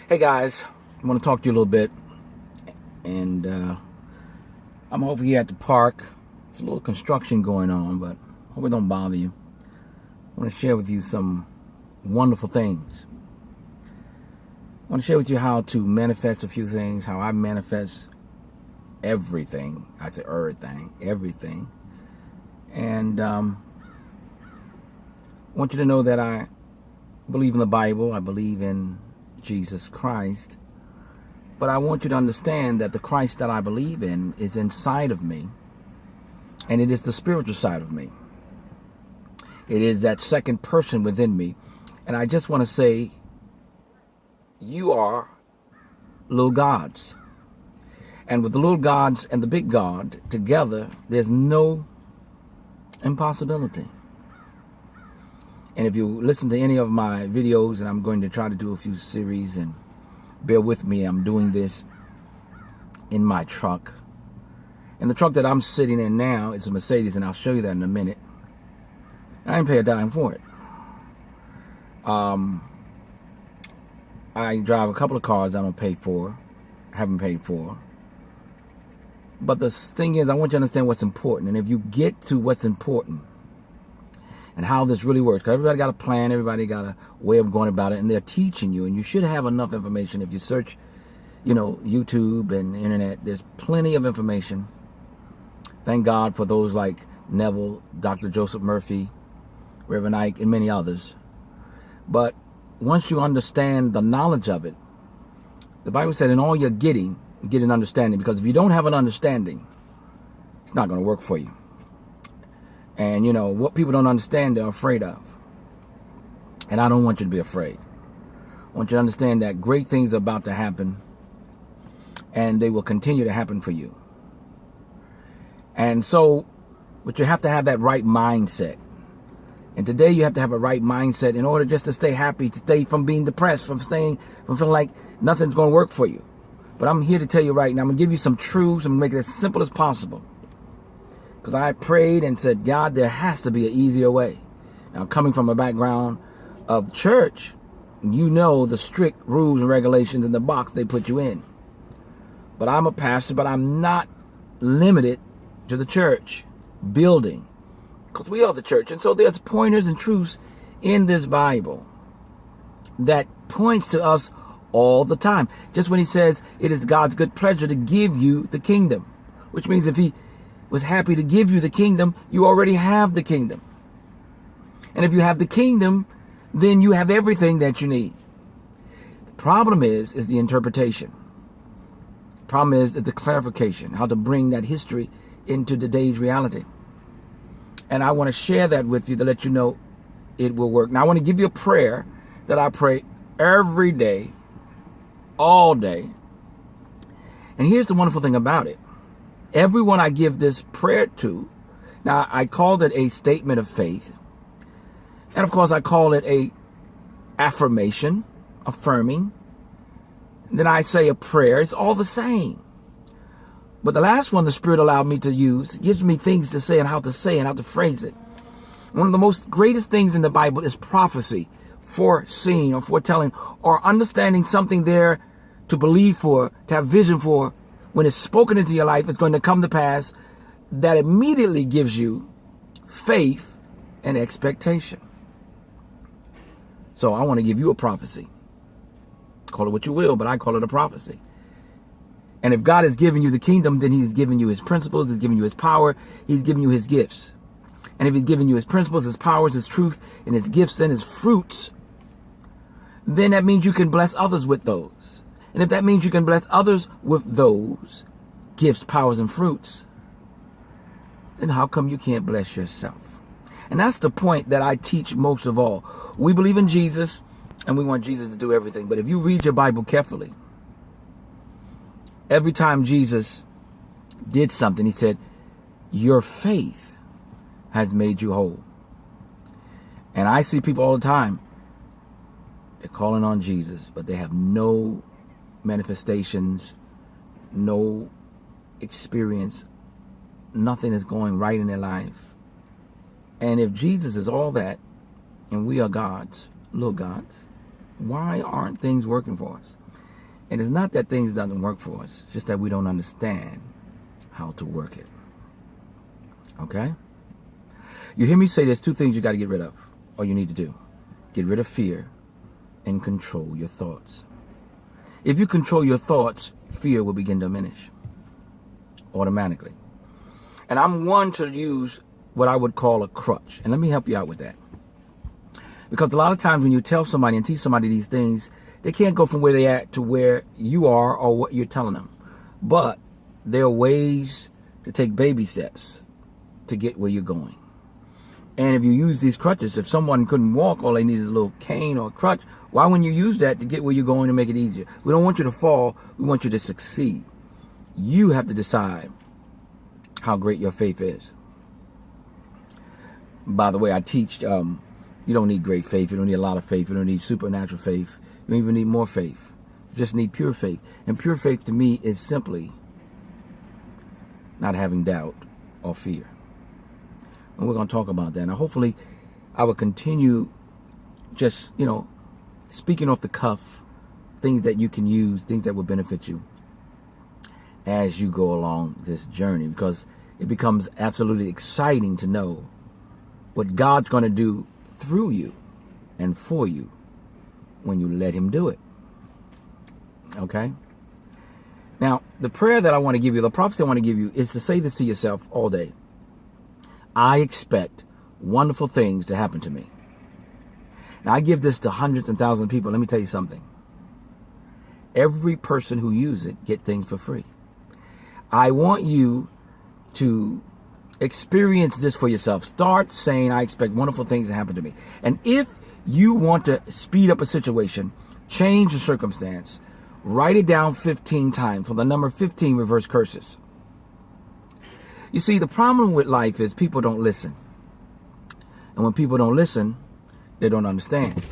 Hey guys, I want to talk to you a little bit, and I'm over here at the park. There's a little construction going on, but I hope it don't bother you. I want to share with you some wonderful things. I want to share with you how to manifest a few things, how I manifest everything. I say everything. And I want you to know that I believe in the Bible. I believe in Jesus Christ. But I want you to understand that the Christ that I believe in is inside of me. And it is the spiritual side of me. It is that second person within me. And I just want to say, you are little gods. And with the little gods and the big God together, there's no impossibility. And if you listen to any of my videos, and I'm going to try to do a few series, and bear with me, I'm doing this in my truck. And the truck that I'm sitting in now is a Mercedes, and I'll show you that in a minute. I didn't pay a dime for it. I drive a couple of cars I haven't paid for. But the thing is, I want you to understand what's important. And if you get to what's important and how this really works, because everybody got a plan, everybody got a way of going about it, and they're teaching you, and you should have enough information. If you search, YouTube and internet, there's plenty of information. Thank God for those like Neville, Dr. Joseph Murphy, Reverend Ike, and many others. But once you understand the knowledge of it, the Bible said in all you're getting, get an understanding. Because if you don't have an understanding, it's not going to work for you. And what people don't understand, they're afraid of. And I don't want you to be afraid. I want you to understand that great things are about to happen, and they will continue to happen for you. And so, but you have to have that right mindset. And today you have to have a right mindset in order just to stay happy, to stay from being depressed, from feeling like nothing's going to work for you. But I'm here to tell you right now, I'm going to give you some truths. I'm going to make it as simple as possible. Because I prayed and said, God, there has to be an easier way. Now, coming from a background of church, you know the strict rules and regulations in the box they put you in. But I'm a pastor, but I'm not limited to the church building. Because we are the church. And so there's pointers and truths in this Bible that points to us all the time. Just when he says it is God's good pleasure to give you the kingdom, which means if he was happy to give you the kingdom, you already have the kingdom. And if you have the kingdom, then you have everything that you need. The problem is the interpretation. The problem is the clarification, how to bring that history into today's reality. And I want to share that with you to let you know it will work. Now, I want to give you a prayer that I pray every day, all day. And here's the wonderful thing about it. Everyone I give this prayer to, now I called it a statement of faith. And of course I call it a affirmation, affirming. And then I say a prayer. It's all the same. But the last one the Spirit allowed me to use gives me things to say and how to phrase it. One of the most greatest things in the Bible is prophecy, foreseeing or foretelling, or understanding something there to believe for, to have vision for. When it's spoken into your life, it's going to come to pass. That immediately gives you faith and expectation. So I want to give you a prophecy. Call it what you will, but I call it a prophecy. And if God has given you the kingdom, then he's given you his principles, he's given you his power, he's given you his gifts. And if he's given you his principles, his powers, his truth, and his gifts and his fruits, then that means you can bless others with those. And if that means you can bless others with those gifts, powers, and fruits, then how come you can't bless yourself? And that's the point that I teach most of all. We believe in Jesus, and we want Jesus to do everything. But if you read your Bible carefully, every time Jesus did something, he said, your faith has made you whole. And I see people all the time, they're calling on Jesus, but they have no manifestations, no experience, nothing is going right in their life. And if Jesus is all that, and we are gods, little gods, why aren't things working for us? And it's not that things doesn't work for us. It's just that we don't understand how to work it. Okay? You hear me say there's two things you got to get rid of, or you need to do. Get rid of fear and control your thoughts. If you control your thoughts, fear will begin to diminish automatically. And I'm one to use what I would call a crutch. And let me help you out with that. Because a lot of times when you tell somebody and teach somebody these things, they can't go from where they at to where you are or what you're telling them. But there are ways to take baby steps to get where you're going. And if you use these crutches, if someone couldn't walk, all they need is a little cane or a crutch, why wouldn't you use that to get where you're going and make it easier? We don't want you to fall. We want you to succeed. You have to decide how great your faith is. By the way, I teach, you don't need great faith. You don't need a lot of faith. You don't need supernatural faith. You don't even need more faith. You just need pure faith. And pure faith to me is simply not having doubt or fear. And we're going to talk about that. Now, hopefully, I will continue just, speaking off the cuff, things that you can use, things that will benefit you as you go along this journey, because it becomes absolutely exciting to know what God's going to do through you and for you when you let him do it. Okay? Now, the prayer that I want to give you, the prophecy I want to give you, is to say this to yourself all day. I expect wonderful things to happen to me. Now, I give this to hundreds and thousands of people. Let me tell you something. Every person who uses it get things for free. I want you to experience this for yourself. Start saying, I expect wonderful things to happen to me. And if you want to speed up a situation, change a circumstance, write it down 15 times. For the number 15, reverse curses. You see, the problem with life is people don't listen. And when people don't listen, they don't understand.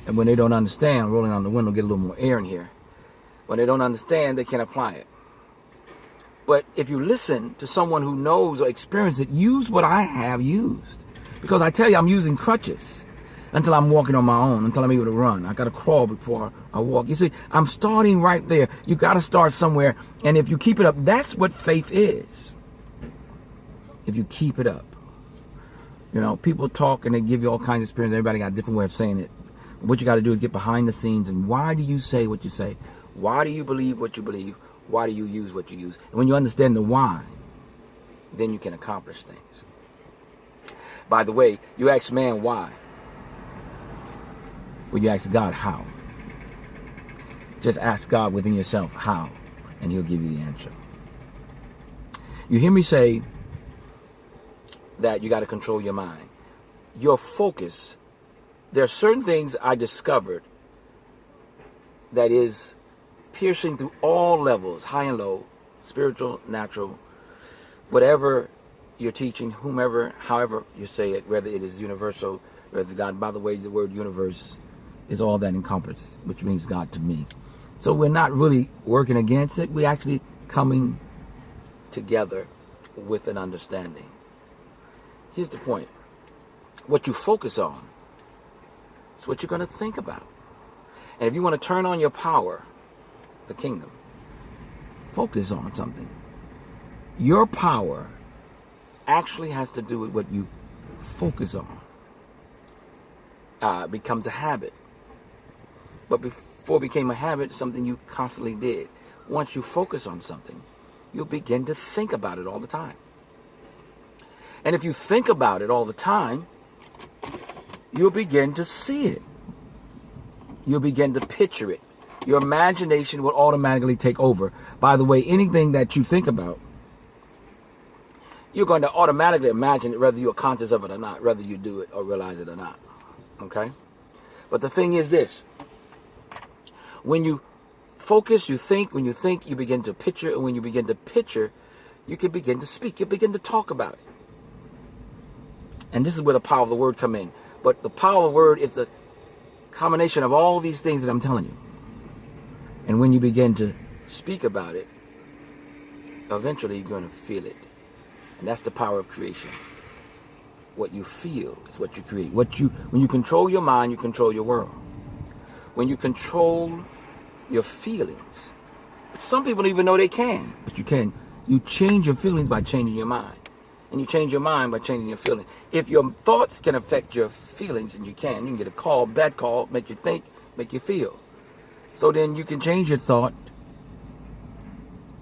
And when they don't understand, rolling on the window, get a little more air in here. When they don't understand, they can't apply it. But if you listen to someone who knows or experienced it, use what I have used. Because I tell you, I'm using crutches until I'm walking on my own, until I'm able to run. I got to crawl before I walk. You see, I'm starting right there. You got to start somewhere. And if you keep it up, that's what faith is. If you keep it up. People talk and they give you all kinds of experience. Everybody got a different way of saying it. What you got to do is get behind the scenes. And why do you say what you say? Why do you believe what you believe? Why do you use what you use? And when you understand the why, then you can accomplish things. By the way, you ask man why, but you ask God how. Just ask God within yourself how, and he'll give you the answer. You hear me say that you got to control your mind. Your focus. There are certain things I discovered that is piercing through all levels, high and low, spiritual, natural, whatever you're teaching, whomever, however you say it, whether it is universal, whether God, by the way, the word universe is all that encompasses, which means God to me. So we're not really working against it. We're actually coming together with an understanding. Here's the point. What you focus on is what you're going to think about. And if you want to turn on your power, the kingdom, focus on something. Your power actually has to do with what you focus on. It becomes a habit. But before it became a habit, something you constantly did. Once you focus on something, you'll begin to think about it all the time. And if you think about it all the time, you'll begin to see it. You'll begin to picture it. Your imagination will automatically take over. By the way, anything that you think about, you're going to automatically imagine it, whether you're conscious of it or not, whether you do it or realize it or not. Okay? But the thing is this. When you focus, you think. When you think, you begin to picture. And when you begin to picture, you can begin to speak. You begin to talk about it. And this is where the power of the word come in. But the power of the word is the combination of all these things that I'm telling you. And when you begin to speak about it, eventually you're going to feel it. And that's the power of creation. What you feel is what you create. When you control your mind, you control your world. When you control your feelings. Some people don't even know they can, but you can. You change your feelings by changing your mind. And you change your mind by changing your feelings. If your thoughts can affect your feelings, and you can get a call, bad call, make you think, make you feel. So then you can change your thought,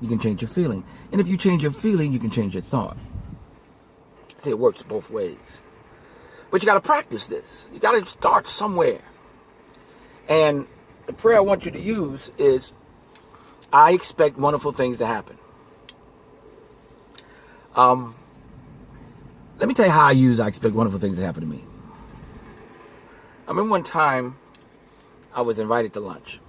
you can change your feeling. And if you change your feeling, you can change your thought. See, it works both ways. But you got to practice this. You got to start somewhere. And the prayer I want you to use is, I expect wonderful things to happen. Let me tell you how I expect wonderful things to happen to me. I remember one time I was invited to lunch.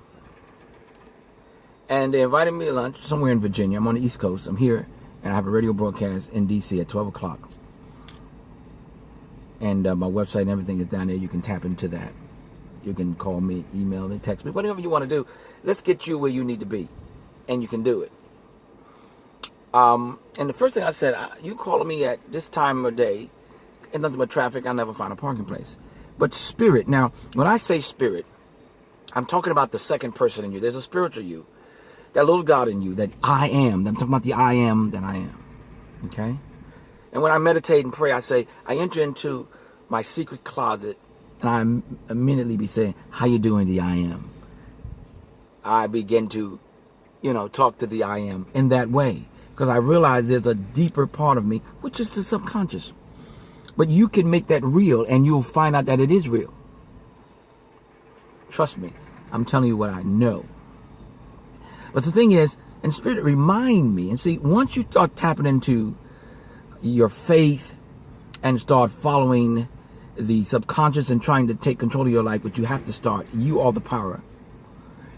And they invited me to lunch somewhere in Virginia. I'm on the East Coast. I'm here, and I have a radio broadcast in D.C. at 12 o'clock. And my website and everything is down there. You can tap into that. You can call me, email me, text me, whatever you want to do. Let's get you where you need to be. And you can do it. And the first thing I said, you calling me at this time of day, and nothing but traffic, I'll never find a parking place. But spirit, now, when I say spirit, I'm talking about the second person in you. There's a spiritual you, that little God in you, that I am. I'm talking about the I am that I am. Okay? And when I meditate and pray, I say, I enter into my secret closet, and I immediately be saying, how you doing, the I am? I begin to, talk to the I am in that way. Because I realize there's a deeper part of me, which is the subconscious. But you can make that real, and you'll find out that it is real. Trust me, I'm telling you what I know. But the thing is, and Spirit, remind me. And see, once you start tapping into your faith and start following the subconscious and trying to take control of your life, but you have to start. You are the power.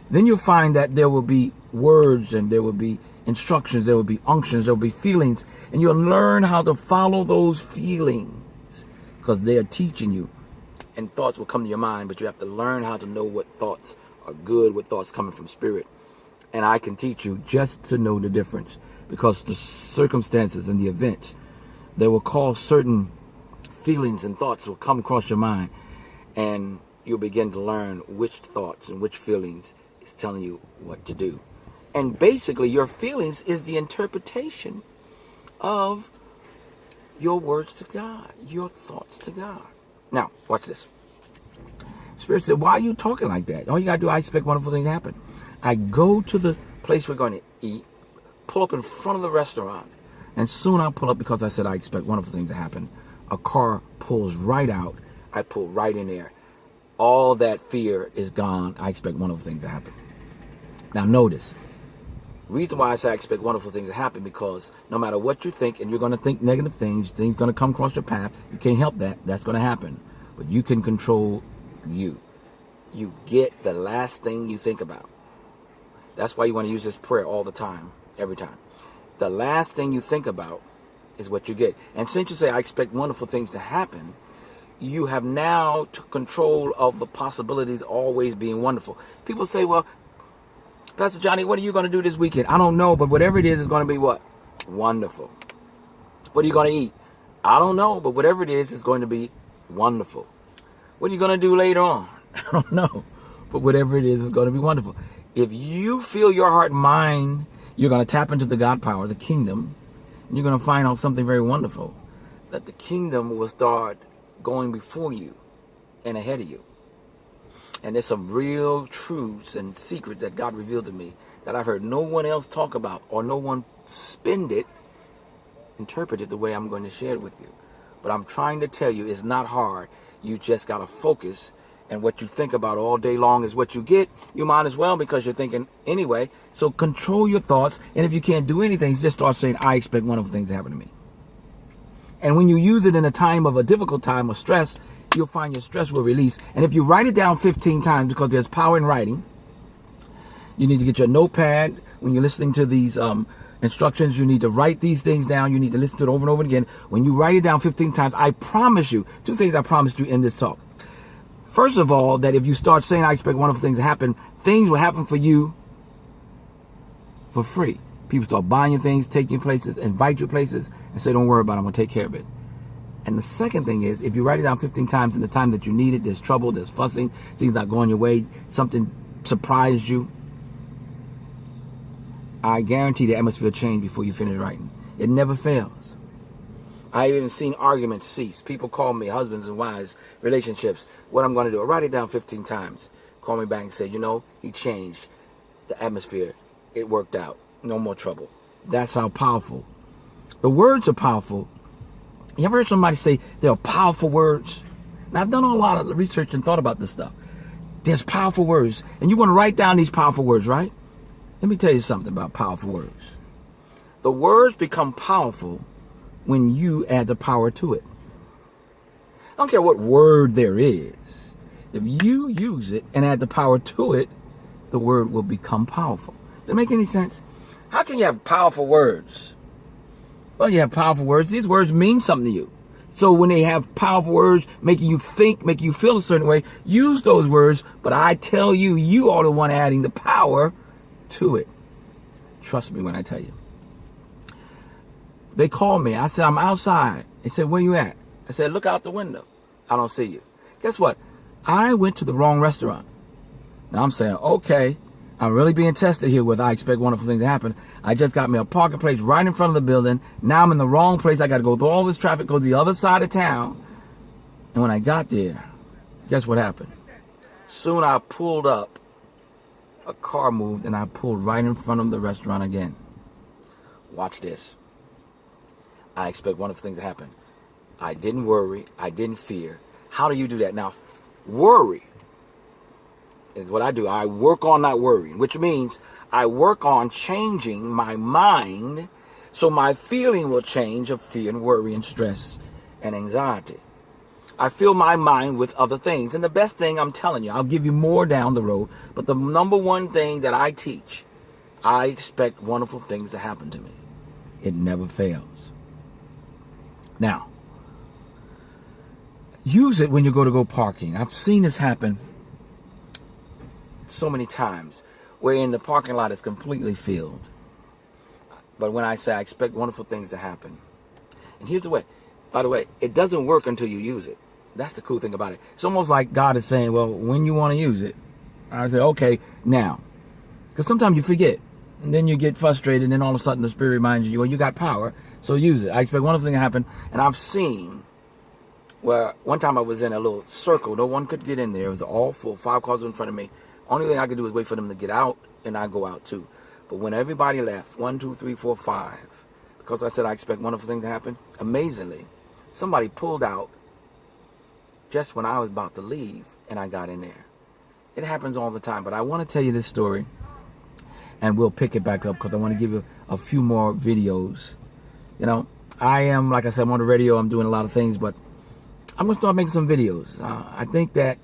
Then you'll find that there will be words, and there will be instructions, there will be unctions, there will be feelings, and you'll learn how to follow those feelings because they are teaching you. And thoughts will come to your mind, but you have to learn how to know what thoughts are good, what thoughts coming from Spirit. And I can teach you just to know the difference, because the circumstances and the events, they will cause certain feelings and thoughts will come across your mind, and you'll begin to learn which thoughts and which feelings is telling you what to do. And basically, your feelings is the interpretation of your words to God, your thoughts to God. Now, watch this. Spirit said, why are you talking like that? All you got to do, I expect wonderful things to happen. I go to the place we're going to eat, pull up in front of the restaurant, and soon I'll pull up because I said I expect wonderful things to happen. A car pulls right out. I pull right in there. All that fear is gone. I expect wonderful things to happen. Now, notice. Reason why I say I expect wonderful things to happen, because no matter what you think, and you're going to think negative things going to come across your path, you can't help that. That's going to happen. But you can control you. You get the last thing you think about. That's why you want to use this prayer all the time, every time. The last thing you think about is what you get. And since you say, I expect wonderful things to happen, you have now took control of the possibilities always being wonderful. People say, well, Pastor Johnny, what are you going to do this weekend? I don't know, but whatever it is going to be what? Wonderful. What are you going to eat? I don't know, but whatever it is going to be wonderful. What are you going to do later on? I don't know, but whatever it is going to be wonderful. If you feel your heart and mind, you're going to tap into the God power, the kingdom, and you're going to find out something very wonderful, that the kingdom will start going before you and ahead of you. And there's some real truths and secrets that God revealed to me that I've heard no one else talk about, or no one interpret it the way I'm going to share it with you. But I'm trying to tell you, it's not hard. You just got to focus, and what you think about all day long is what you get. You might as well, because you're thinking anyway. So control your thoughts, and if you can't do anything, just start saying, I expect wonderful things to happen to me. And when you use it in a time of a difficult time of stress, you'll find your stress will release. And if you write it down 15 times, because there's power in writing, you need to get your notepad. When you're listening to these instructions, you need to write these things down. You need to listen to it over and over again. When you write it down 15 times, I promise you, 2 things I promised you in this talk. First of all, that if you start saying, I expect wonderful things to happen, things will happen for you for free. People start buying you things, take you places, invite you places, and say, don't worry about it, I'm going to take care of it. And the second thing is, if you write it down 15 times in the time that you need it, there's trouble, there's fussing, things not going your way, something surprised you, I guarantee the atmosphere will change before you finish writing. It never fails. I've even seen arguments cease. People call me, husbands and wives, relationships, what I'm going to do. I write it down 15 times. Call me back and say, he changed the atmosphere. It worked out. No more trouble. That's how powerful. The words are powerful. You ever heard somebody say there are powerful words? Now, I've done a lot of research and thought about this stuff. There's powerful words. And you want to write down these powerful words, right? Let me tell you something about powerful words. The words become powerful when you add the power to it. I don't care what word there is. If you use it and add the power to it, the word will become powerful. Does that make any sense? How can you have powerful words? Well, you have powerful words. These words mean something to you. So when they have powerful words making you think, making you feel a certain way, use those words. But I tell you, you are the one adding the power to it. Trust me when I tell you. They called me. I said, I'm outside. They said, where you at? I said, look out the window. I don't see you. Guess what? I went to the wrong restaurant. Now I'm saying, okay, I'm really being tested here with I expect wonderful things to happen. I just got me a parking place right in front of the building. Now I'm in the wrong place. I got to go through all this traffic, go to the other side of town. And when I got there, guess what happened? Soon I pulled up. A car moved and I pulled right in front of the restaurant again. Watch this. I expect wonderful things to happen. I didn't worry. I didn't fear. How do you do that? Now, worry is what I do. I work on not worrying, which means I work on changing my mind so my feeling will change of fear and worry and stress and anxiety. I fill my mind with other things. And the best thing, I'm telling you, I'll give you more down the road, but the number one thing that I teach, I expect wonderful things to happen to me. It never fails. Now, use it when you go parking. I've seen this happen so many times where in the parking lot it's completely filled. But when I say I expect wonderful things to happen, and here's the way, by the way, it doesn't work until you use it. That's the cool thing about it. It's almost like God is saying, well, when you want to use it, I say, okay, now. Because sometimes you forget. And then you get frustrated, and then all of a sudden the Spirit reminds you, well, you got power, so use it. I expect wonderful thing to happen. And I've seen where one time I was in a little circle. No one could get in there. It was all full. 5 cars in front of me. Only thing I could do is wait for them to get out, and I go out too. But when everybody left, 1, 2, 3, 4, 5, because I said I expect wonderful thing to happen, amazingly, somebody pulled out just when I was about to leave, and I got in there. It happens all the time, but I want to tell you this story, and we'll pick it back up because I want to give you a few more videos. I am, like I said, I'm on the radio, I'm doing a lot of things, but I'm going to start making some videos. I think that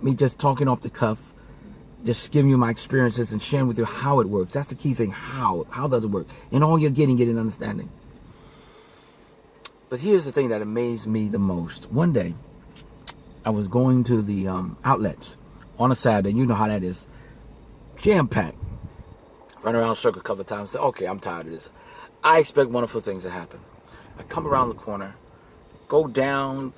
me just talking off the cuff, just giving you my experiences and sharing with you how it works. That's the key thing. How does it work? And all you're getting understanding. But here's the thing that amazed me the most. One day, I was going to the outlets on a Saturday. You know how that is. Jam-packed. Run around the circle a couple of times. Say, okay, I'm tired of this. I expect wonderful things to happen. I come around the corner, go down